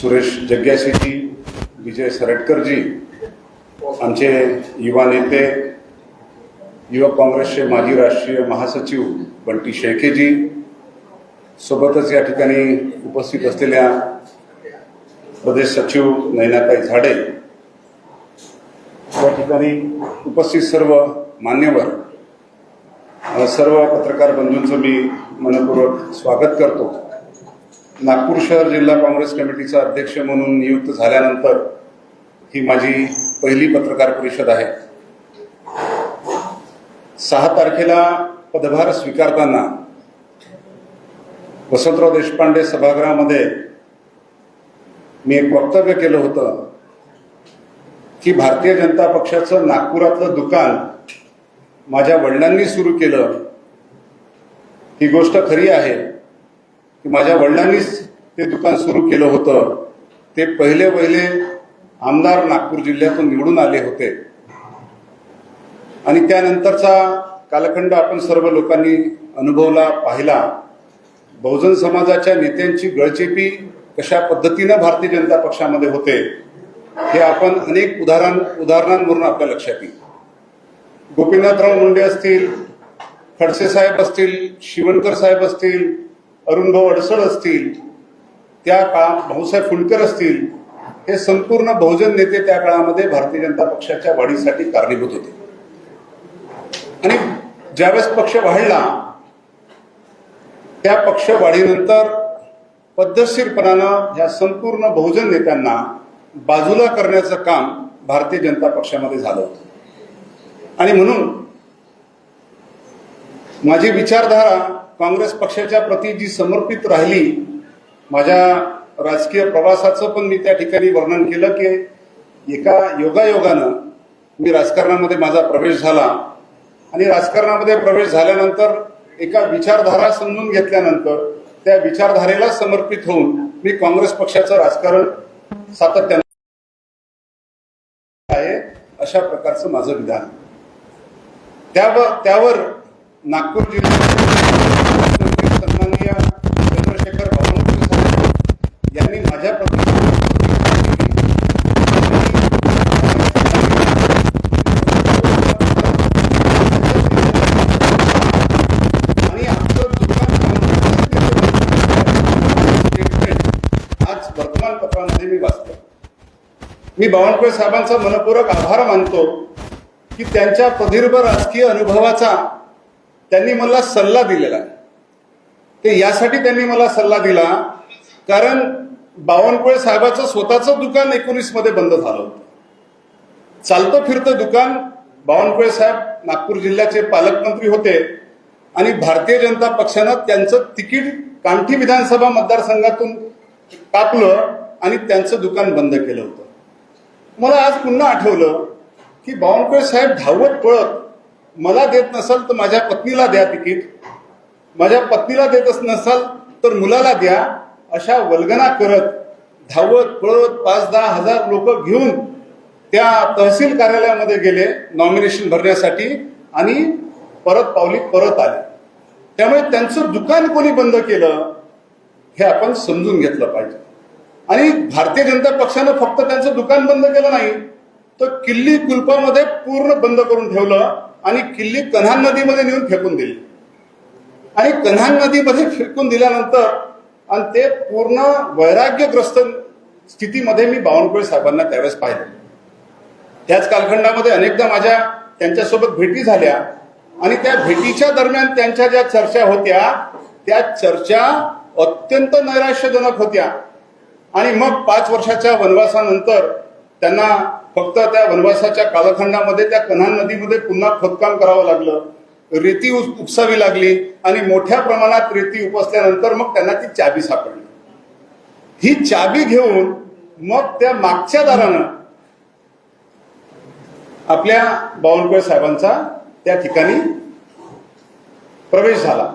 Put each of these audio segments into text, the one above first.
सुरेश जग्याशीजी, विजय सरटकरजी, आमचे युवा नेते, युवक काँग्रेसचे माजी राष्ट्रीय महासचिव बंटी शेळकेजी, सोबतच या ठिकाणी उपस्थित असलेल्या प्रदेश सचिव नयनाताई झाडे, या ठिकाणी उपस्थित सर्व मान्यवर, सर्व पत्रकार बंधूंचं मी मनपूर्वक स्वागत करतो। नागपूर शहर जिल्हा काँग्रेस कमिटीचा अध्यक्ष म्हणून नियुक्त झाल्यानंतर ही माझी पहिली पत्रकार परिषद आहे। 6 तारखेला पदभार स्वीकारताना वसंतराव देशपांडे सभागृहामध्ये मी एक वक्तव्य केलं होतं की भारतीय जनता पक्षाचं नागपुरातलं दुकान माझ्या वडिलांनी सुरू केलं। ही गोष्ट खरी आहे की माझ्या वडिलांनीच ते दुकान सुरू केलं होतं। ते पहिले आमदार नागपूर जिल्ह्यातून निवडून आले होते आणि त्यानंतरचा कालखंड आपण सर्व लोकांनी अनुभवला, पाहिला। बहुजन समाजाच्या नेत्यांची गळचेपी कशा पद्धतीनं भारतीय जनता पक्षामध्ये होते हे आपण अनेक उदाहरणांवरून आपल्या लक्षात येईल। गोपीनाथराव मुंडे असतील, खडसे साहेब असतील, शिवणकर साहेब असतील, अरुणभाऊ अडसळ असतील, त्या काळात भाऊसाहेब फुंडकर असतील, हे संपूर्ण बहुजन नेते त्या काळामध्ये भारतीय जनता पक्षाच्या वाढीसाठी कारणीभूत होते। आणि ज्यावेळेस पक्ष वाढला त्या पक्ष वाढीनंतर पद्धतशीरपणानं या संपूर्ण बहुजन नेत्यांना बाजूला करण्याचं काम भारतीय जनता पक्षामध्ये झालं होतं। आणि म्हणून माझी विचारधारा काँग्रेस पक्षाच्या प्रती जी समर्पित राहिली, माझ्या राजकीय प्रवासाचं पण मी त्या ठिकाणी वर्णन केलं की एका योगायोगानं मी राजकारणामध्ये माझा प्रवेश झाला आणि राजकारणामध्ये प्रवेश झाल्यानंतर एका विचारधारा समजून घेतल्यानंतर त्या विचारधारेला समर्पित होऊन मी काँग्रेस पक्षाचं राजकारण सातत्याने आहे, अशा प्रकारचं माझं विधान। त्यावर नागपूर जिल्ह्यात सन्माननीय चंद्रशेखर बावनकुळे साहेब यांनी माझ्या प्रति आणि आमचं दुकान आज वर्तमानपत्रामध्ये मी वाचतो। मी बावनकुळे साहेबांचा मनपूर्वक आभार मानतो की त्यांच्या प्रदीर्घ राजकीय अनुभवाचा त्यांनी मला सल्ला दिलेला आहे। ते यासाठी त्यांनी मला सल्ला दिला कारण बावनकुळे साहेबांचं स्वतःचं दुकान 19 मध्ये बंद झालं होतं। चालतं फिरतं दुकान। बावनकुळे साहेब नागपूर जिल्ह्याचे पालकमंत्री होते आणि भारतीय जनता पक्षानं त्यांचं तिकीट कामठी विधानसभा मतदारसंघातून कापलं आणि त्यांचं दुकान बंद केलं होतं। मला आज पुन्हा आठवलं की बावनकुळे साहेब धावत पळत मला देत नसाल तर माझ्या पत्नीला द्या तिकीट, माझ्या पत्नीला देत नसाल तर मुलाला द्या, अशा वल्गना करत धावत पळत 5-10 हजार लोक घेऊन त्या तहसील कार्यालयामध्ये गेले नॉमिनेशन भरण्यासाठी आणि पावली परत आले। त्यामुळे त्यांचं दुकान कोणी बंद केलं हे आपण समजून घेतलं पाहिजे। आणि भारतीय जनता पक्षानं फक्त त्यांचं दुकान बंद केलं नाही तर किल्ली कुलपामध्ये पूर्ण बंद करून ठेवलं आणि किल्ली कन्हान नदीमध्ये नेऊन फेकून दिली। आणि कन्हान नदीमध्ये फेकून दिल्यानंतर आणि ते पूर्ण वैराग्यग्रस्त स्थितीमध्ये मी बावनकुळे साहेबांना त्यावेळेस पाहिलं। त्याच कालखंडामध्ये अनेकदा माझ्या त्यांच्यासोबत भेटी झाल्या आणि त्या भेटीच्या दरम्यान त्यांच्या ज्या चर्चा होत्या त्या चर्चा अत्यंत नैराश्यजनक होत्या। आणि मग 5 वर्षाच्या वनवासानंतर त्यांना फक्त त्या वनवासाच्या कालखंडामध्ये त्या कन्हान नदीमध्ये पुन्हा खोदकाम करावं लागलं, रेती उपसावी लागली आणि मोठ्या प्रमाणात रेती उपसल्यानंतर मग त्यांना ती चाबी सापडली। ही चाबी घेऊन मग त्या मागच्या दारानं आपल्या बावनकुळे साहेबांचा त्या ठिकाणी प्रवेश झाला।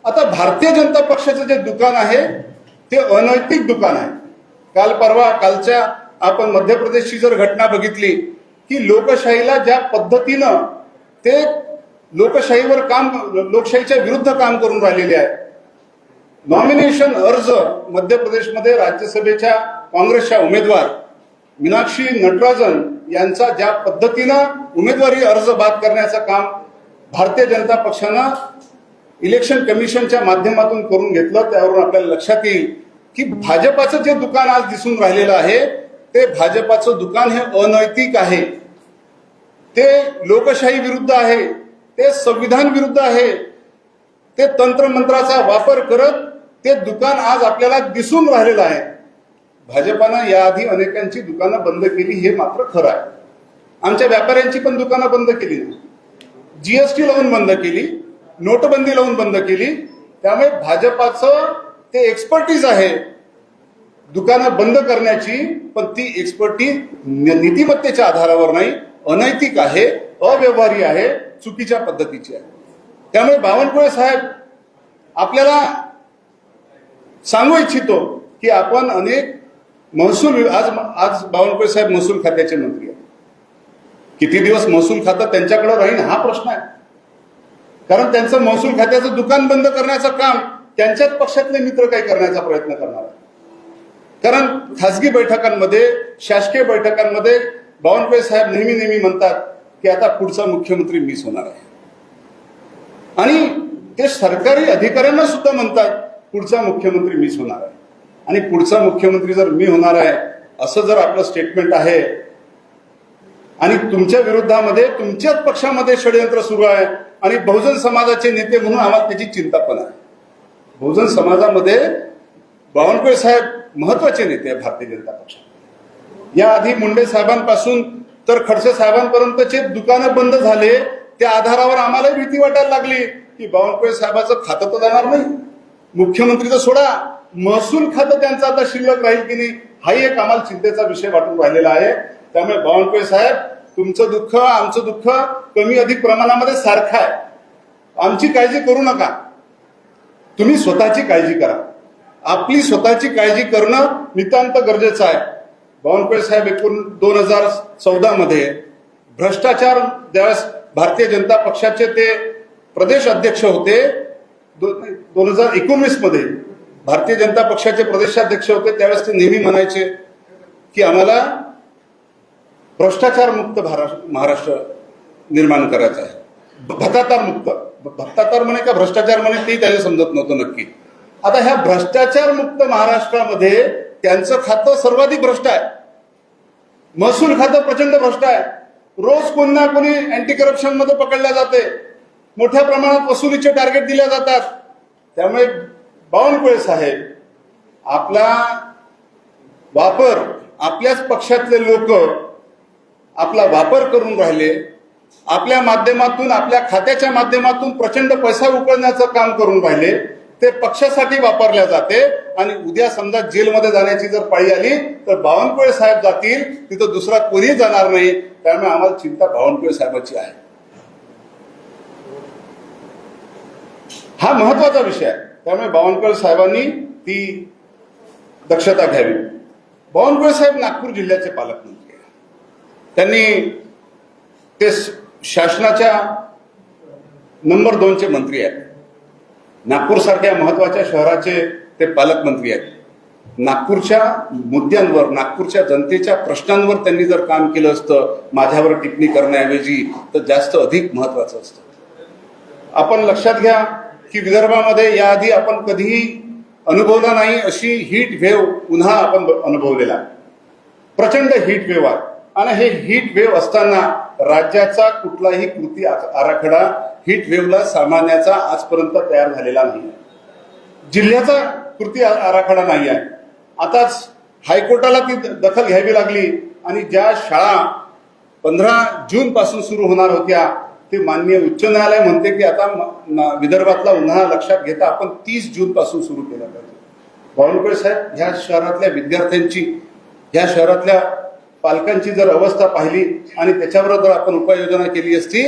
आता भारतीय जनता पक्षाचं जे दुकान आहे ते अनैतिक दुकान आहे। कालच्या आपण मध्य प्रदेशची जर घटना बघितली की लोकशाहीला ज्या पद्धतीनं ते लोकशाहीच्या विरुद्ध काम करून राहिलेले आहे। नॉमिनेशन अर्ज मध्य प्रदेशमध्ये राज्यसभेच्या काँग्रेसच्या उमेदवार मीनाक्षी नटराजन यांचा ज्या पद्धतीनं उमेदवारी अर्ज बाद करण्याचं काम भारतीय जनता पक्षानं इलेक्शन कमिशनच्या माध्यमातून करून घेतलं, त्यावरून आपल्याला लक्षात येईल की भाजपाचं जे दुकान आज दिसून राहिलेलं आहे ते भाजपाचं दुकान हे अनैतिक आहे, ते लोकशाही विरुद्ध आहे, ते संविधान विरुद्ध आहे, ते तंत्रमंत्राचा वापर करत ते दुकान आज आपल्याला दिसून राहिलेलं आहे. भाजपानं याआधी अनेकांची दुकानं बंद केली हे मात्र खरं आहे. आमच्या व्यापाऱ्यांची पण दुकानं बंद केली नाही, जीएसटी लावून बंद केली, नोटबंदी लावून बंद केली. त्यामुळे भाजपाचं ते एक्सपर्टीज आहे दुकानं बंद करण्याची, पण ती एक्सपर्टीज नीतिमत्तेच्या आधारावर नाही, अनैतिक आहे, अव्यवहारी आहे, चुकीच्या पद्धतीची आहे. त्यामुळे बावनकुळे साहेब आपल्याला सांगू इच्छितो की आपण अनेक महसूल आज बावनकुळे साहेब महसूल खात्याचे मंत्री आहेत. किती दिवस महसूल खातं त्यांच्याकडे राहील हा प्रश्न आहे, कारण त्यांचं महसूल खात्याचं दुकान बंद करण्याचं काम त्यांच्याच पक्षातले मित्र काही करण्याचा प्रयत्न करणार आहे. कारण खासगी बैठकांमध्ये, शासकीय बैठकांमध्ये बावनकुळे साहेब नेहमी म्हणतात की आता पुढचा मुख्यमंत्री मीच होणार आहे, आणि ते सरकारी अधिकाऱ्यांना सुद्धा म्हणतात पुढचा मुख्यमंत्री मीच होणार आहे. आणि पुढचा मुख्यमंत्री जर मी होणार आहे असं जर आपलं स्टेटमेंट आहे आणि तुमच्या विरोधामध्ये तुमच्याच पक्षामध्ये षडयंत्र सुरू आहे आणि बहुजन समाजाचे नेते म्हणून आम्हाला त्याची चिंता पण आहे. बहुजन समाजामध्ये बावनकुळे साहेब महत्वाचे नेते आहे भारतीय जनता पक्षात. याआधी मुंडे साहेबांपासून तर खडसे साहेबांपर्यंतचे दुकानं बंद झाले, त्या आधारावर आम्हाला भीती वाटायला लागली की बावनकुळे साहेबाचं खातं तर जाणार नाही, मुख्यमंत्रीचं सोडा, महसूल खातं त्यांचं आता शिल्लक राहील की नाही हाही एक आम्हाला चिंतेचा विषय वाटून राहिलेला आहे. त्यामुळे बावनकुळे साहेब तुमचं दुःख आमचं दुःख कमी अधिक प्रमाणामध्ये सारखं आहे. आमची काळजी करू नका, तुम्ही स्वतःची काळजी करा. आपली स्वतःची काळजी करणं नितांत गरजेचं आहे. बावनकुळे साहेब 2014 मध्ये भ्रष्टाचार, ज्यावेळेस भारतीय जनता पक्षाचे ते प्रदेश अध्यक्ष होते, 2019 मध्ये भारतीय जनता पक्षाचे प्रदेशाध्यक्ष होते, त्यावेळेस ते नेहमी म्हणायचे की आम्हाला भ्रष्टाचार मुक्त महाराष्ट्र निर्माण करायचा आहे. भ्रष्टाचार मुक्त, भ्रष्टाचार म्हणे का भ्रष्टाचार म्हणे ते त्याला समजत नव्हतं नक्की. आता ह्या भ्रष्टाचार मुक्त महाराष्ट्रामध्ये त्यांचं खातं सर्वाधिक भ्रष्ट आहे, महसूल खातं प्रचंड भ्रष्ट आहे. रोज कोणी ना कोणी अँटी करप्शन मध्ये पकडल्या जाते, मोठ्या प्रमाणात वसुलीचे टार्गेट दिल्या जातात. त्यामुळे बावनकुळे साहेब आपला वापर, आपल्याच पक्षातले लोक आपला वापर करून राहिले, आपल्या माध्यमातून, आपल्या खात्याच्या माध्यमातून प्रचंड पैसा उकळण्याचं काम करून राहिले. ते पक्षासाठी वापरल्या जाते आणि उद्या समजा जेलमध्ये जाण्याची जर पाळी आली तर बावनकुळे साहेब जातील, तिथं दुसरा कोणी जाणार नाही. त्यामुळे आम्हाला चिंता बावनकुळे साहेबांची आहे. हा महत्वाचा विषय आहे. त्यामुळे बावनकुळे साहेबांनी ती दक्षता घ्यावी. बावनकुळे साहेब नागपूर जिल्ह्याचे पालकमंत्री आहेत. त्यांनी ते शासनाच्या नंबर 2चे मंत्री आहेत. नागपूर सारख्या महत्वाच्या शहराचे ते पालकमंत्री आहेत. नागपूरच्या मुद्द्यांवर, नागपूरच्या जनतेच्या प्रश्नांवर त्यांनी जर काम केलं असतं, माझ्यावर टिप्पणी करण्याऐवजी, तर जास्त अधिक महत्वाचं असतं. आपण लक्षात घ्या की विदर्भामध्ये याआधी आपण कधीही अनुभवला नाही अशी हीट वेव्ह पुन्हा आपण अनुभवलेला आहे. प्रचंड हीट वेव्ह आहे. आणि हे हीट वेव्ह असताना राज्याचा कुठलाही कृती आराखडा हीट वेव्हला सामान्याचा आजपर्यंत तयार झालेला नाही. जिल्ह्याचा कृती आराखडा नाही आहे. आताच हायकोर्टाला ती दखल घ्यावी लागली आणि ज्या शाळा 15 जून पासून सुरू होणार होत्या ते माननीय उच्च न्यायालय म्हणते की आता विदर्भातला उन्हाळा लक्षात घेता आपण 30 जून पासून सुरू केला पाहिजे. बावनकुळे साहेब, ह्या शहरातल्या विद्यार्थ्यांची, ह्या शहरातल्या पालकांची जर अवस्था पाहिली आणि त्याच्यावर जर आपण उपाययोजना केली असती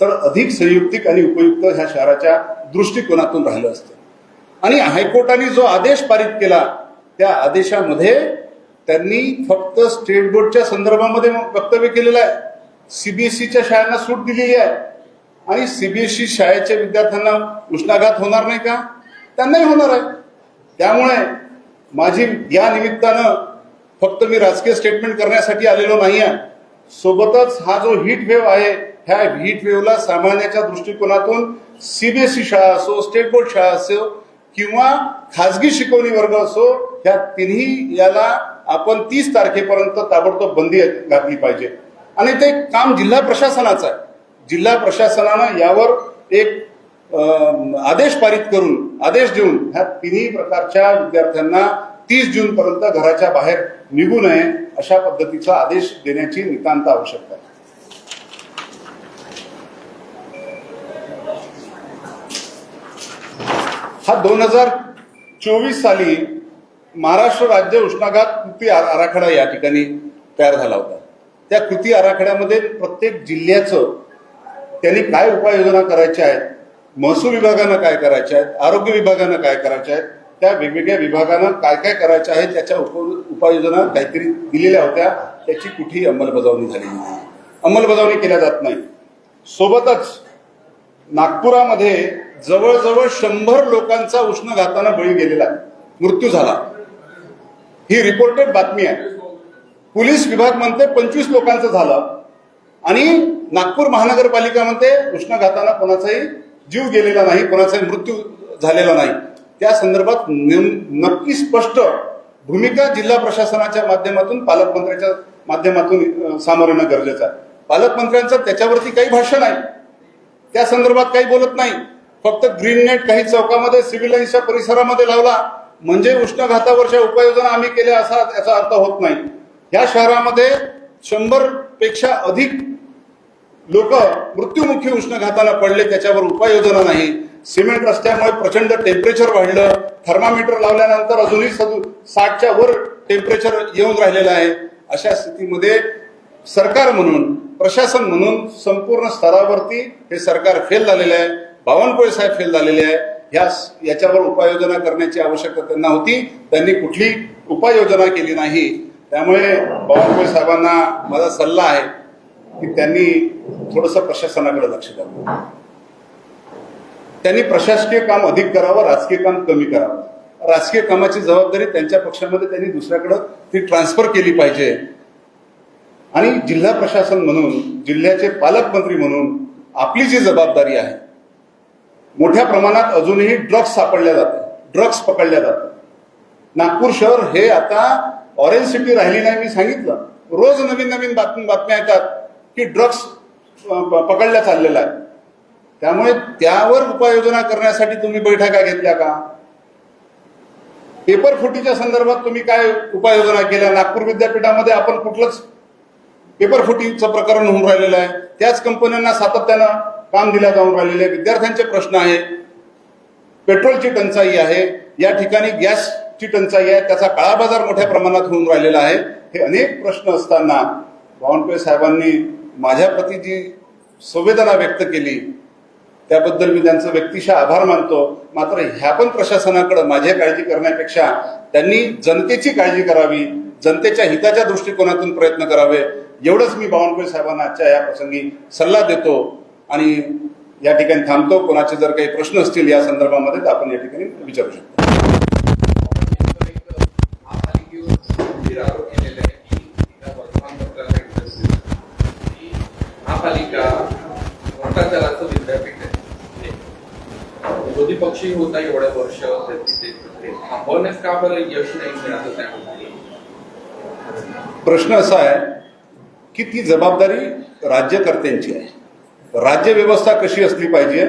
तर अधिक संयुक्तिक आणि उपयुक्त ह्या शहराच्या दृष्टिकोनातून राहिलं असतं. आणि हायकोर्टाने जो आदेश पारित केला त्या आदेशामध्ये त्यांनी फक्त स्टेट बोर्डच्या संदर्भामध्ये वक्तव्य केलेलं आहे. सीबीएसईच्या शाळांना सूट दिलेली आहे आणि सीबीएसई शाळेच्या विद्यार्थ्यांना उष्णाघात होणार नाही का? त्यांनाही होणार आहे. त्यामुळे माझी या निमित्तानं फक्त मी राजकीय स्टेटमेंट करण्यासाठी आलेलो नाही आहे. सोबतच हा जो हीट वेव्ह आहे, ह्या हीट वेव्हला सामान्याच्या दृष्टिकोनातून सीबीएसई शाळा असो, स्टेट बोर्ड शाळा असो किंवा खाजगी शिकवणी वर्ग असो, ह्या तिन्ही याला आपण 30 तारखेपर्यंत ताबडतोब बंदी घातली पाहिजे. आणि ते काम जिल्हा प्रशासनाचं आहे. जिल्हा प्रशासनानं यावर एक आदेश पारित करून, आदेश देऊन ह्या तिन्ही प्रकारच्या विद्यार्थ्यांना 30 जून पर्यंत घराच्या बाहेर निघू नये अशा पद्धतीचा आदेश देण्याची नितांत आवश्यकता आहे. हा 2024 साली महाराष्ट्र राज्य उष्माघात कृती आराखडा या ठिकाणी तयार झाला होता. त्या कृती आराखड्यामध्ये प्रत्येक जिल्ह्याचं त्यांनी काय उपाययोजना करायच्या आहेत, महसूल विभागानं काय करायच्या आहेत, आरोग्य विभागानं काय करायच्या आहेत, त्या वेगवेगळ्या विभागानं काय काय करायच्या आहेत त्याच्या उपाययोजना काहीतरी दिलेल्या होत्या. त्याची कुठेही अंमलबजावणी झाली नाही, अंमलबजावणी केल्या जात नाही. सोबतच नागपुरामध्ये जवळजवळ 100 लोकांचा उष्माघातानं बळी गेलेला आहे, मृत्यू झाला. ही रिपोर्टेड बातमी आहे. पोलीस विभाग म्हणते 25 लोकांचं झालं आणि नागपूर महानगरपालिका म्हणते उष्माघातानं कोणाचाही जीव गेलेला नाही, कोणाचाही मृत्यू झालेला नाही. त्या संदर्भात नक्की स्पष्ट भूमिका जिल्हा प्रशासनाच्या माध्यमातून, पालकमंत्र्यांच्या माध्यमातून सामोरं येणं गरजेचं आहे. पालकमंत्र्यांचं त्याच्यावरती काही भाष्य नाही, त्या संदर्भात काही बोलत नाही. फक्त ग्रीन नेट काही चौकामध्ये सिव्हिल लाईन्सच्या परिसरामध्ये लावला म्हणजे उष्माघातावरच्या उपाययोजना आम्ही केल्या असा याचा अर्थ होत नाही. या शहरामध्ये 100 पेक्षा अधिक लोक मृत्युमुखी उष्माघाताला पडले, त्याच्यावर उपाययोजना नाही. सिमेंट रस्त्यामुळे प्रचंड टेम्परेचर वाढलं, थर्मामीटर लावल्यानंतर अजूनही 60च्या वर टेम्परेचर येऊन राहिलेलं आहे. अशा स्थितीमध्ये सरकार म्हणून, प्रशासन म्हणून संपूर्ण स्तरावरती हे सरकार फेल झालेलं आहे. बावनकुळे साहेब फेल झालेले आहे. याच्यावर उपाययोजना करण्याची आवश्यकता त्यांना होती, त्यांनी कुठली उपाययोजना केली नाही. त्यामुळे बावनकुळे साहेबांना माझा सल्ला आहे की त्यांनी थोडंसं प्रशासनाकडे लक्ष द्यावं. त्यांनी प्रशासकीय काम अधिक करावं, राजकीय काम कमी करावं. राजकीय कामाची जबाबदारी त्यांच्या पक्षामध्ये त्यांनी दुसऱ्याकडे ती ट्रान्सफर केली पाहिजे. आणि जिल्हा प्रशासन म्हणून, जिल्ह्याचे पालकमंत्री म्हणून आपली जी जबाबदारी आहे, मोठ्या प्रमाणात अजूनही ड्रग्स सापडल्या जातात, ड्रग्स पकडल्या जातात. नागपूर शहर हे आता ऑरेंज सिटी राहिली नाही. मी सांगितलं, रोज नवीन नवीन बातम्या येतात की ड्रग्स पकडल्या चाललेला आहे. त्यामुळे त्यावर उपाययोजना करण्यासाठी तुम्ही बैठका घेतल्या का? पेपर फुटीच्या संदर्भात तुम्ही काय उपाययोजना केल्या? नागपूर विद्यापीठामध्ये आपण कुठलंच पेपर फुटीचं प्रकरण होऊन राहिलेलं आहे. त्याच कंपन्यांना सातत्यानं काम दिल्या जाऊन राहिलेले, विद्यार्थ्यांचे प्रश्न आहे, पेट्रोलची टंचाई आहे, या ठिकाणी गॅसची टंचाई आहे, त्याचा काळाबाजार मोठ्या प्रमाणात होऊन राहिलेला आहे. हे अनेक प्रश्न असताना बावनकुळे साहेबांनी माझ्याप्रती जी संवेदना व्यक्त केली त्याबद्दल मी त्यांचं व्यक्तिशः आभार मानतो. मात्र ह्या पण प्रशासनाकडे माझी काळजी करण्यापेक्षा त्यांनी जनतेची काळजी करावी, जनतेच्या हिताच्या दृष्टिकोनातून प्रयत्न करावे, एवढंच मी बावनकुळे साहेबांना आजच्या या प्रसंगी सल्ला देतो. आणि या ठिकाणी थांबतो. कोणाचे जर काही प्रश्न असतील या संदर्भामध्ये तर आपण या ठिकाणी विचारू शकतो. महापालिका भ्रष्टाचाराचं विद्यापीठ आहे. विरोधी पक्षी होता एवढ्या वर्ष, थांबवण्यास का बरं यश नाही मिळालं? त्यामध्ये प्रश्न असा आहे की ती जबाबदारी राज्यकर्त्यांची आहे. राज्य व्यवस्था कशी असली पाहिजे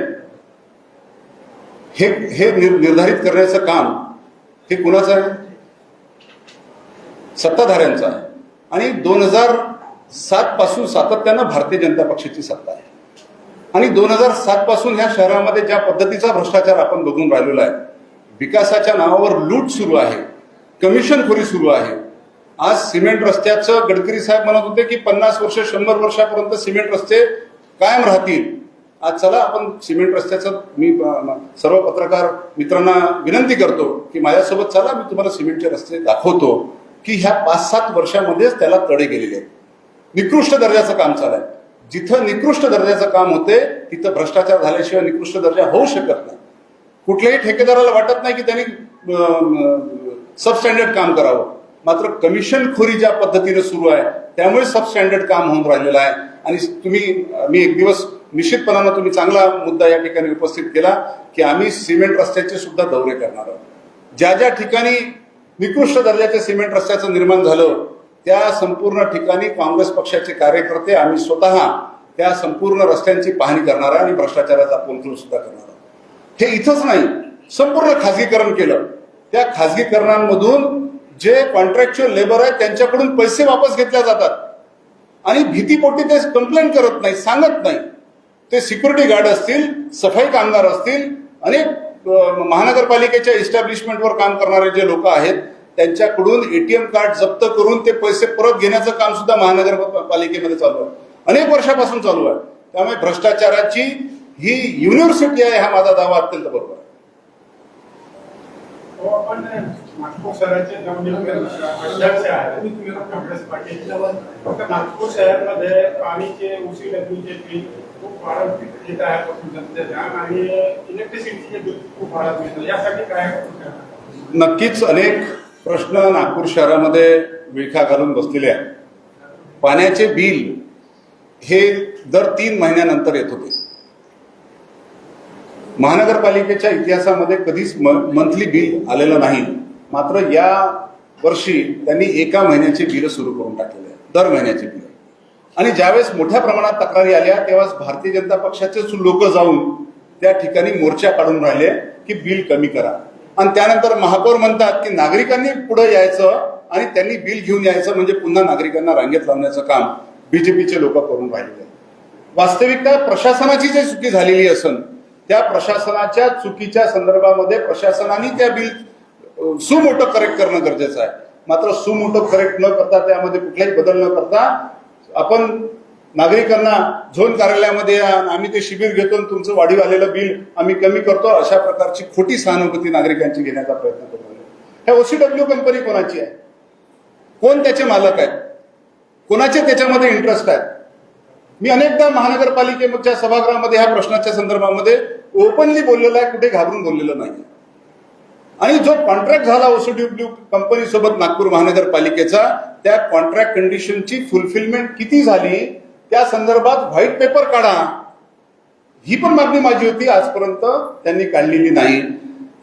हे निर्धारित करण्याचं काम हे कुणाचं आहे? सत्ताधाऱ्यांचं आहे. आणि 2007 पासून सातत्यानं भारतीय जनता पक्षाची सत्ता आहे. आणि 2007 पासून ह्या शहरामध्ये ज्या पद्धतीचा भ्रष्टाचार आपण बघून राहिलेला आहे, विकासाच्या नावावर लूट सुरू आहे, कमिशनखोरी सुरू आहे. आज सिमेंट रस्त्याचं गडकरी साहेब म्हणत होते की 50 वर्ष 100 वर्षापर्यंत सिमेंट रस्ते कायम राहतील. आज चला आपण सिमेंट रस्त्याचं, मी सर्व पत्रकार मित्रांना विनंती करतो की माझ्यासोबत चला, मी तुम्हाला सिमेंटचे रस्ते दाखवतो की ह्या 5-7 वर्षामध्येच त्याला तडे गेलेले आहेत. निकृष्ट दर्जाचं काम चालू आहे. जिथं निकृष्ट दर्जाचं काम होते तिथं भ्रष्टाचार झाल्याशिवाय निकृष्ट दर्जा होऊ शकत नाही. कुठल्याही ठेकेदाराला वाटत नाही की त्यांनी सबस्टँडर्ड काम करावं. मात्र कमिशनखोरी ज्या पद्धतीने सुरू आहे त्यामुळे सबस्टँडर्ड काम होऊन राहिलेलं आहे. आणि मी एक दिवस निश्चितपणानं तुम्ही चांगला मुद्दा या ठिकाणी उपस्थित केला की आम्ही सिमेंट रस्त्याचे सुद्धा दौरे करणार आहोत. ज्या ज्या ठिकाणी निकृष्ट दर्जाचे सिमेंट रस्त्याचं निर्माण झालं त्या संपूर्ण ठिकाणी काँग्रेस पक्षाचे कार्यकर्ते आम्ही स्वतः त्या संपूर्ण रस्त्यांची पाहणी करणार आहे आणि भ्रष्टाचाराचा पोलखोल सुद्धा करणार आहोत. हे इथंच नाही, संपूर्ण खाजगीकरण केलं. त्या खाजगीकरणांमधून जे कॉन्ट्रॅक्च्युअल लेबर आहेत त्यांच्याकडून पैसे वापस घेतले जातात आणि भीतीपोटी ते कंप्लेंट करत नाही, सांगत नाही. ते सिक्युरिटी गार्ड असतील, सफाई कामगार असतील, अनेक महानगरपालिकेच्या इस्टॅब्लिशमेंटवर काम करणारे जे लोक आहेत त्यांच्याकडून एटीएम कार्ड जप्त करून ते पैसे परत घेण्याचं काम सुद्धा महानगरपालिकेमध्ये चालू आहे, अनेक वर्षापासून चालू आहे. त्यामुळे भ्रष्टाचाराची ही युनिव्हर्सिटी आहे हा माझा दावा अत्यंत बरोबर आहे. आपण नागपूर शहराचे नवनिर्मित अध्यक्ष आहेत काँग्रेस पार्टीचे. नागपूर शहरामध्ये पाणीचे OCWचे बिल खूप वाढत येत आहे जनतेच्या आणि इलेक्ट्रिसिटीचे बिल खूप वाढत येतं. यासाठी काय करणार? नक्कीच अनेक प्रश्न नागपूर शहरामध्ये विळखा घालून बसलेले आहेत. पाण्याचे बिल हे दर 3 महिन्यानंतर येत होते. महानगरपालिकेच्या इतिहासामध्ये कधीच मंथली बिल आलेलं नाही. मात्र या वर्षी त्यांनी एका महिन्याचे बिल सुरू करून टाकलेले आहे, दर महिन्याचे बिल. आणि ज्यावेळेस मोठ्या प्रमाणात तक्रारी आल्या त्यावेळेस भारतीय जनता पक्षाचेच लोक जाऊन त्या ठिकाणी मोर्चा काढून राहिले की बिल कमी करा. आणि त्यानंतर महापौर म्हणतात की नागरिकांनी पुढे यायचं आणि त्यांनी बिल घेऊन यायचं, म्हणजे पुन्हा नागरिकांना रांगेत लावण्याचं काम बीजेपीचे लोक करून राहिलेले. वास्तविकता प्रशासनाची जी चुकी झालेली असेल त्या प्रशासनाच्या चुकीच्या संदर्भामध्ये प्रशासनाने त्या बिल सुमोटो करेक्ट करणं गरजेचं आहे. मात्र सुमोटो करेक्ट न करता त्यामध्ये कुठलाही बदल न करता आपण नागरिकांना झोन कार्यालयामध्ये या, आम्ही ते शिबिर घेतो आणि तुमचं वाढीव आलेलं बिल आम्ही कमी करतो, अशा प्रकारची खोटी सहानुभूती नागरिकांची घेण्याचा प्रयत्न करतो. ह्या OCW कंपनी कोणाची आहे, कोण त्याचे मालक आहेत, कोणाचे त्याच्यामध्ये इंटरेस्ट आहेत? मी अनेकदा महानगरपालिकेच्या सभागृहामध्ये ह्या प्रश्नाच्या संदर्भामध्ये ओपनली बोललेला आहे, कुठे घाबरून बोललेलं नाही. आणि जो कॉन्ट्रॅक्ट झाला OCW कंपनी सोबत नागपूर महानगरपालिकेचा, त्या कॉन्ट्रॅक्ट कंडिशनची फुलफिलमेंट किती झाली त्या संदर्भात व्हाईट पेपर काढा, ही पण मागणी माझी होती. आजपर्यंत त्यांनी काढलेली नाही.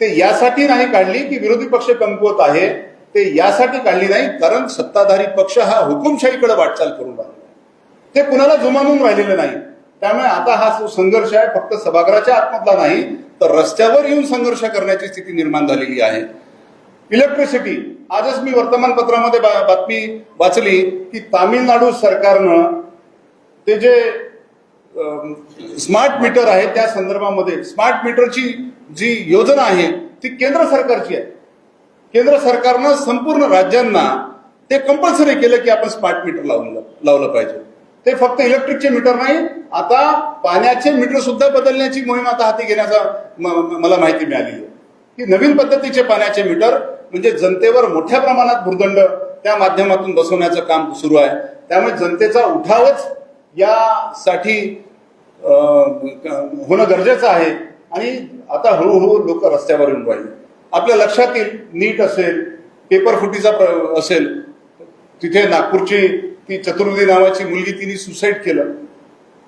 ते यासाठी नाही काढली की विरोधी पक्ष कमकुवत आहे, ते यासाठी काढली नाही कारण सत्ताधारी पक्ष हा हुकुमशाहीकडे वाटचाल करून राहिला, ते कुणाला जुमानून राहिलेलं नाही. त्यामुळे आता हा जो संघर्ष आहे फक्त सभागृहाच्या आतमधला नाही तर रस्त्यावर येऊन संघर्ष करण्याची स्थिती निर्माण झालेली आहे. इलेक्ट्रिसिटी, आजच मी वर्तमानपत्रामध्ये बातमी वाचली की तामिळनाडू सरकारनं ते जे स्मार्ट मीटर आहे त्या संदर्भामध्ये, स्मार्ट मीटरची जी योजना आहे ती केंद्र सरकारची आहे. केंद्र सरकारनं संपूर्ण राज्यांना ते कंपल्सरी केलं की आपण स्मार्ट मीटर लावलं पाहिजे. ते फक्त इलेक्ट्रिकचे मीटर नाही, आता पाण्याचे मीटर सुद्धा बदलण्याची मोहीम आता हाती घेण्याचा मला माहिती मिळाली आहे की नवीन पद्धतीचे पाण्याचे मीटर म्हणजे जनतेवर मोठ्या प्रमाणात भुर्दंड त्या माध्यमातून बसवण्याचं काम सुरू आहे. त्यामुळे जनतेचा उठावच यासाठी होणं गरजेचं आहे. आणि आता हळूहळू लोक रस्त्यावर येऊन राहिले. आपल्या लक्षात येईल, नीट असेल, पेपर फुटीचा असेल, तिथे नागपूरची ती चतुर्वेदी नावाची मुलगी तिने सुसाईड केलं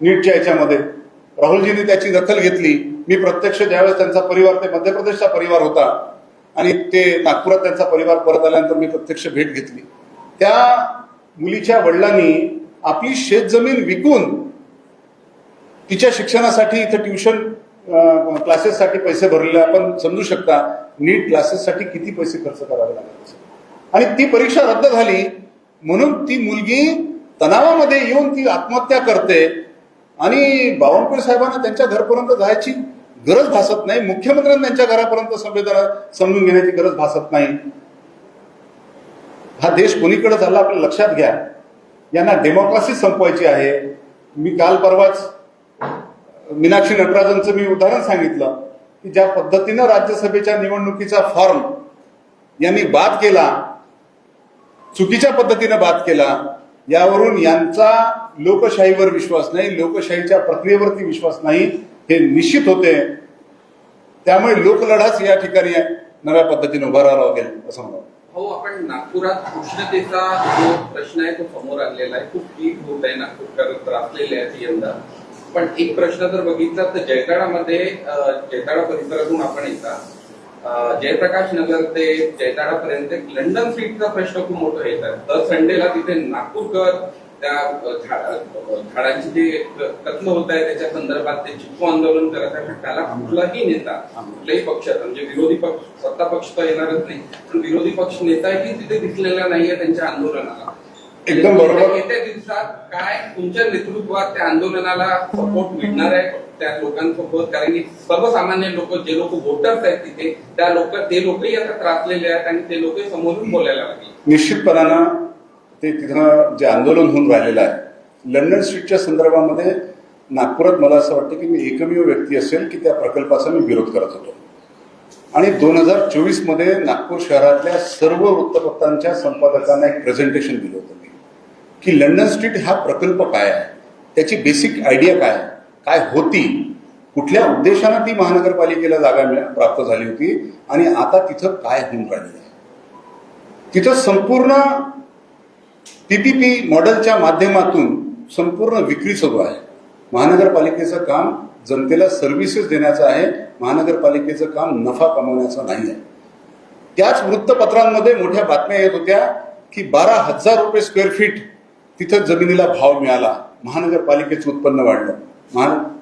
नीटच्या याच्यामध्ये. राहुलजींनी त्याची दखल घेतली. मी प्रत्यक्ष ज्यावेळेस त्यांचा परिवार, ते मध्य प्रदेशचा परिवार होता आणि ते नागपुरात त्यांचा परिवार परत आल्यानंतर मी प्रत्यक्ष भेट घेतली. त्या मुलीच्या वडिलांनी आपली शेतजमीन विकून तिच्या शिक्षणासाठी इथं ट्युशन क्लासेससाठी पैसे भरलेले. आपण समजू शकता नीट क्लासेससाठी किती पैसे खर्च करावे लागले. आणि ती परीक्षा रद्द झाली म्हणून ती मुलगी तणावामध्ये येऊन ती आत्महत्या करते. आणि बावनकुळे साहेबांना त्यांच्या घरापर्यंत जायची गरज भासत नाही, मुख्यमंत्र्यांना त्यांच्या घरापर्यंत समजून घेण्याची गरज भासत नाही. हा देश कोणीकडे चालला आपल्या लक्षात घ्या. यांना डेमोक्रेसी संपवायची आहे. मी काल परवाच मीनाक्षी नटराजनचं मी उदाहरण सांगितलं की ज्या पद्धतीनं राज्यसभेच्या निवडणुकीचा फॉर्म यांनी बाद केला, चुकीच्या पद्धतीनं बाद केला, यावरून यांचा लोकशाहीवर विश्वास नाही, लोकशाहीच्या प्रक्रियेवरती विश्वास नाही हे निश्चित होते. त्यामुळे लोकलढाच या ठिकाणी नव्या पद्धतीने उभा राहावा लागेल असं मला हो, आपण नागपुरात उष्णतेचा जो प्रश्न आहे तो समोर आणलेला आहे. खूप हीट होत आहे, नागपूरकर त्रासलेले आहेत यंदा. पण एक प्रश्न जर बघितला तर जयताडामध्ये जयताडा परिसरातून आपण येता जयप्रकाश नगर ते जयताडापर्यंत लंडन स्ट्रीटचा प्रश्न खूप मोठा येत आहे. दर संडेला तिथे नागपूरकर त्या झाडांची जे कत्ल होत आहे त्याच्या संदर्भात ते चिपको आंदोलन करत आहे. त्याला कुठलाही नेता कुठल्याही पक्षात म्हणजे विरोधी पक्ष सत्ता पक्ष तर येणारच नाही पण विरोधी पक्ष नेताही तिथे दिसलेला नाहीये त्यांच्या आंदोलनाला. एकदम बरोबर. येत्या दिवसात काय तुमच्या नेतृत्वात त्या आंदोलनाला सपोर्ट मिळणार आहे त्या लोकांसोबत? कारण की सर्वसामान्य लोक जे लोक वोटर्स आहेत तिथे ते लोकही आता त्रासलेले आहेत आणि ते लोकही समोरून बोलायला लागले. निश्चितपणानं ते तिथं जे आंदोलन होऊन राहिलेलं आहे लंडन स्ट्रीटच्या संदर्भामध्ये नागपुरात मला असं वाटतं की मी एकमेव व्यक्ती असेल की त्या प्रकल्पाचा मी विरोध करत होतो. आणि 2024 मध्ये नागपूर शहरातल्या सर्व वृत्तपत्रांच्या संपादकांना एक प्रेझेंटेशन दिलं होतं मी की लंडन स्ट्रीट हा प्रकल्प काय आहे, त्याची बेसिक आयडिया काय आहे, काय होती, कुठल्या उद्देशानं ती महानगरपालिकेला जागा प्राप्त झाली होती आणि आता तिथं काय होऊन राहिलेलं आहे. तिथं संपूर्ण पीपीपी मॉडेलच्या माध्यमातून संपूर्ण विक्री सुरू आहे. महानगरपालिकेचं काम जनतेला सर्व्हिसेस देण्याचं आहे, महानगरपालिकेचं काम नफा कमवण्याचं नाही आहे. त्याच वृत्तपत्रांमध्ये मोठ्या बातम्या येत होत्या की 12,000 रुपये स्क्वेअर फीट तिथं जमिनीला भाव मिळाला, महानगरपालिकेचं उत्पन्न वाढलं.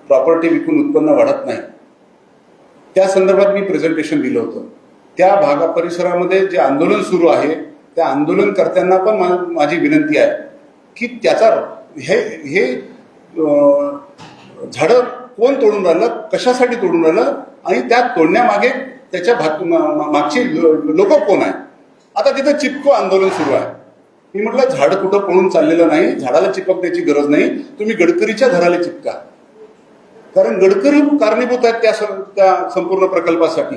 प्रॉपर्टी विकून उत्पन्न वाढत नाही. त्या संदर्भात मी प्रेझेंटेशन दिलं होतं. त्या परिसरामध्ये जे आंदोलन सुरू आहे त्या आंदोलनकर्त्यांना पण माझी विनंती आहे की त्याचा हे झाडं कोण तोडून राहिलं, कशासाठी तोडून राहिलं आणि त्या तोडण्यामागे त्याच्या मागची लोक कोण आहे. आता तिथं चिपको आंदोलन सुरू आहे. मी म्हटलं झाड कुठं पळून चाललेलं नाही, झाडाला चिपकण्याची गरज नाही, तुम्ही गडकरीच्या घराला चिपका. कारण गडकरी कारणीभूत आहेत त्या संपूर्ण प्रकल्पासाठी,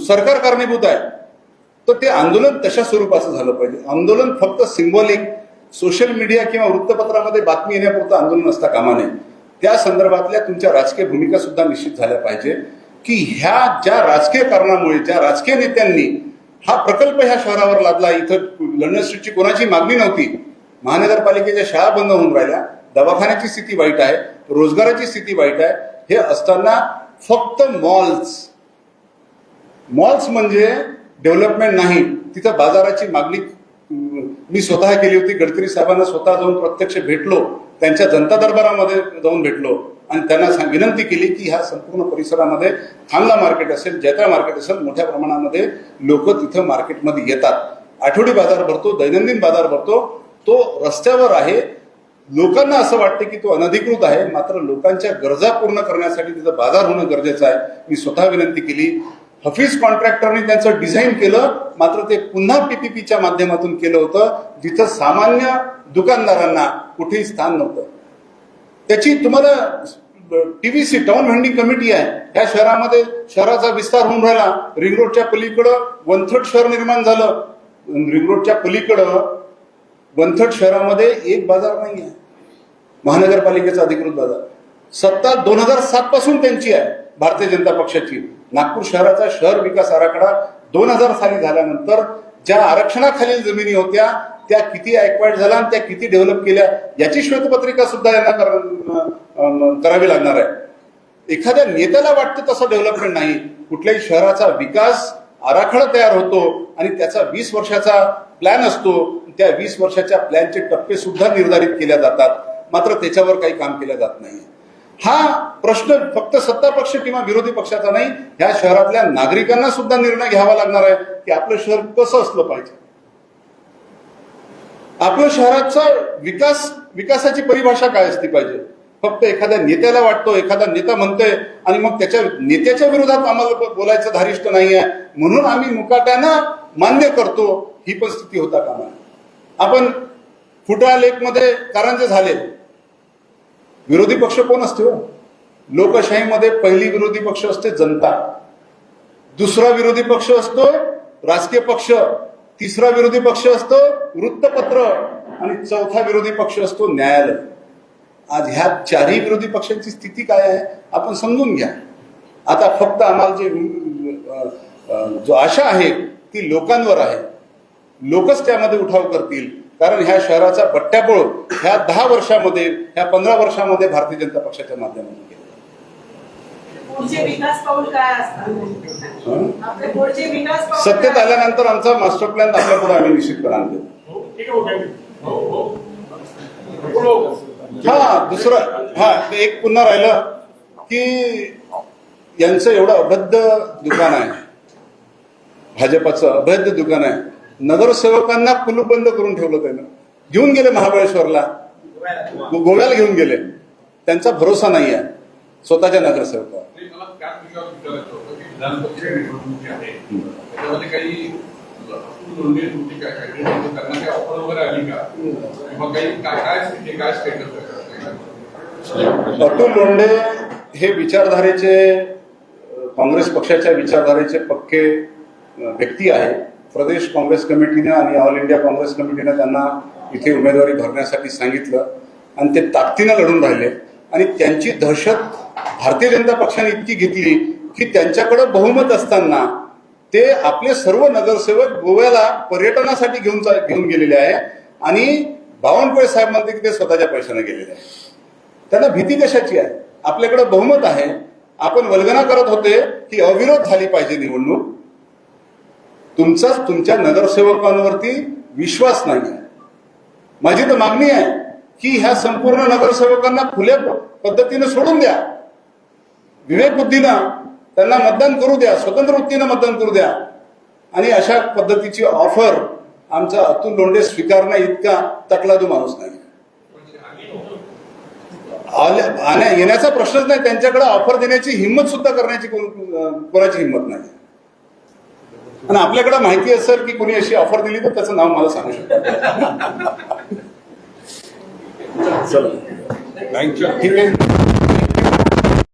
सरकार कारणीभूत आहे. तर ते आंदोलन तशा स्वरूपाचं झालं पाहिजे. आंदोलन फक्त सिंबॉलिक सोशल मीडिया किंवा वृत्तपत्रामध्ये बातमी येण्यापुरतं आंदोलन असता कामा नये. त्या संदर्भातल्या तुमच्या राजकीय भूमिका सुद्धा निश्चित झाल्या पाहिजे की ह्या ज्या राजकीय कारणामुळे ज्या राजकीय नेत्यांनी हा प्रकल्प ह्या शहरावर लादला, इथं लंडन स्ट्रीटची कोणाची मागणी नव्हती, महानगरपालिकेच्या शाळा बंद होऊन राहिल्या, दवाखान्याची स्थिती वाईट आहे, रोजगाराची स्थिती वाईट आहे, हे असताना फक्त मॉल्स म्हणजे डेव्हलपमेंट नाही, तिथं बाजाराची मागणी मी स्वतः केली होती. गडकरी साहेबांना स्वतः जाऊन प्रत्यक्ष भेटलो, त्यांच्या जनता दरबारामध्ये जाऊन भेटलो आणि त्यांना विनंती केली की ह्या संपूर्ण परिसरामध्ये खानला मार्केट असेल, जैत्रा मार्केट असेल, मोठ्या प्रमाणामध्ये लोक तिथं मार्केटमध्ये येतात. आठवडी बाजार भरतो, दैनंदिन बाजार भरतो, तो रस्त्यावर आहे. लोकांना असं वाटतं की तो अनधिकृत आहे, मात्र लोकांच्या गरजा पूर्ण करण्यासाठी तिथं बाजार होणं गरजेचं आहे. मी स्वतः विनंती केली. हफीज कॉन्ट्रॅक्टरने त्यांचं डिझाईन केलं, मात्र ते पुन्हा पीपीपीच्या माध्यमातून केलं होतं जिथं सामान्य दुकानदारांना कुठेही स्थान नव्हतं. त्याची तुम्हाला टीव्हीसी टाउन व्हेंडिंग कमिटी आहे. या शहरामध्ये शहराचा विस्तार होऊन राहिला. रिंग रोडच्या पलीकडं 1/3 शहर निर्माण झालं. रिंग रोडच्या पलीकडं 1/3 शहरामध्ये एक बाजार नाही आहे, महानगरपालिकेचा अधिकृत बाजार. सत्ता 2007 पासून त्यांची आहे, भारतीय जनता पक्षाची. नागपूर शहराचा शहर विकास आराखडा 2000 साली झाल्यानंतर ज्या आरक्षणाखालील जमिनी होत्या त्या किती ऍक्वायर्ड झाल्या आणि त्या किती डेव्हलप केल्या याची श्वेतपत्रिका सुद्धा यांना करावी लागणार आहे. एखाद्या नेत्याला वाटतं तसं डेव्हलपमेंट नाही. कुठल्याही शहराचा विकास आराखडा तयार होतो आणि त्याचा 20 वर्षाचा प्लॅन असतो. त्या 20 वर्षाच्या प्लॅनचे टप्पे सुद्धा निर्धारित केल्या जातात, मात्र त्याच्यावर काही काम केलं जात नाही. हा प्रश्न फक्त सत्ता पक्ष किंवा विरोधी पक्षाचा नाही, ह्या शहरातल्या नागरिकांना सुद्धा निर्णय घ्यावा लागणार आहे की आपलं शहर कसं असलं पाहिजे. आपल्या शहराचा विकासाची परिभाषा काय असली पाहिजे. फक्त एखाद्या नेत्याला वाटतो, एखादा नेता म्हणतोय आणि मग त्याच्या नेत्याच्या विरोधात आम्हाला बोलायचं धारिष्ट नाही आहे म्हणून आम्ही मुकाट्यानं मान्य करतो, ही पण स्थिती होता कामा नये. आपण फुटाळा लेकमध्ये कारंजे झाले, विरोधी पक्ष कोण असते हो? लोकशाहीमध्ये पहिली विरोधी पक्ष असते जनता, दुसरा विरोधी पक्ष असतो राजकीय पक्ष, तिसरा विरोधी पक्ष असतो वृत्तपत्र आणि चौथा विरोधी पक्ष असतो न्यायालय. आज ह्या चारही विरोधी पक्षांची स्थिती काय आहे आपण समजून घ्या. आता फक्त आम्हाला जो आशा आहे ती लोकांवर आहे. लोकच त्यामध्ये उठाव करतील, कारण ह्या शहराचा बट्ट्याबोळ ह्या 10 वर्षामध्ये, ह्या 15 वर्षामध्ये भारतीय जनता पक्षाच्या माध्यमातून केला. पुढचे विकास पाऊल काय असतात? आपले पुढचे विकास पाऊल सत्तेत काय? आल्यानंतर आमचा मास्टर प्लॅन आपल्या पुढे आम्ही निश्चित करणार देऊ. ठीक आहे. हा दुसरं, हा ते एक पुन्हा राहिलं की यांचं एवढं अभेद्य दुकान आहे, भाजपाचं अभेद्य दुकान आहे. नगरसेवकांना कुलूप बंद करून ठेवलं त्यानं, घेऊन गेले महाबळेश्वरला, गोव्याला घेऊन गेले. त्यांचा भरोसा नाही आहे स्वतःच्या नगरसेवकावर. मला त्याच विषयावर विचारायचं होतं की विधानसभेची निवडणूक आहे त्याच्यामध्ये काही लोंढे तुमची काय त्यांना काही ऑफर वगैरे आली का किंवा काही काय स्टेटस आहे? अतुल लोंढे हे विचारधारेचे, काँग्रेस पक्षाच्या विचारधारेचे पक्के व्यक्ती आहे. प्रदेश काँग्रेस कमिटीने आणि ऑल इंडिया काँग्रेस कमिटीने त्यांना इथे उमेदवारी भरण्यासाठी सांगितलं आणि ते ताकदीनं लढून राहिले. आणि त्यांची दहशत भारतीय जनता पक्षाने इतकी घेतली की त्यांच्याकडे बहुमत असताना ते आपले सर्व नगरसेवक गोव्याला पर्यटनासाठी घेऊन गेलेले आहे. आणि बावनकुळे साहेब म्हणते की ते स्वतःच्या पैशाने गेलेले आहे. त्यांना भीती कशाची आहे? आपल्याकडे बहुमत आहे. आपण वल्गना करत होते की अविरोध झाली पाहिजे निवडणूक. तुमच्या नगरसेवकांवरती विश्वास नाही आहे. माझी तर मागणी आहे की ह्या संपूर्ण नगरसेवकांना खुल्या पद्धतीने सोडून द्या, विवेक बुद्धीनं त्यांना मतदान करू द्या, स्वतंत्र वृत्तीनं मतदान करू द्या. आणि अशा पद्धतीची ऑफर आमचा अतुल लोंढे स्वीकारण्या इतका तकलादू माणूस नाही. येण्याचा प्रश्नच नाही. त्यांच्याकडे ऑफर देण्याची हिंमत सुद्धा करण्याची कोणाची हिंमत नाही. आणि आपल्याकडे माहिती असेल की कोणी अशी ऑफर दिली तर त्याचं नाव मला सांगू शकतो. चला ठीक आहे.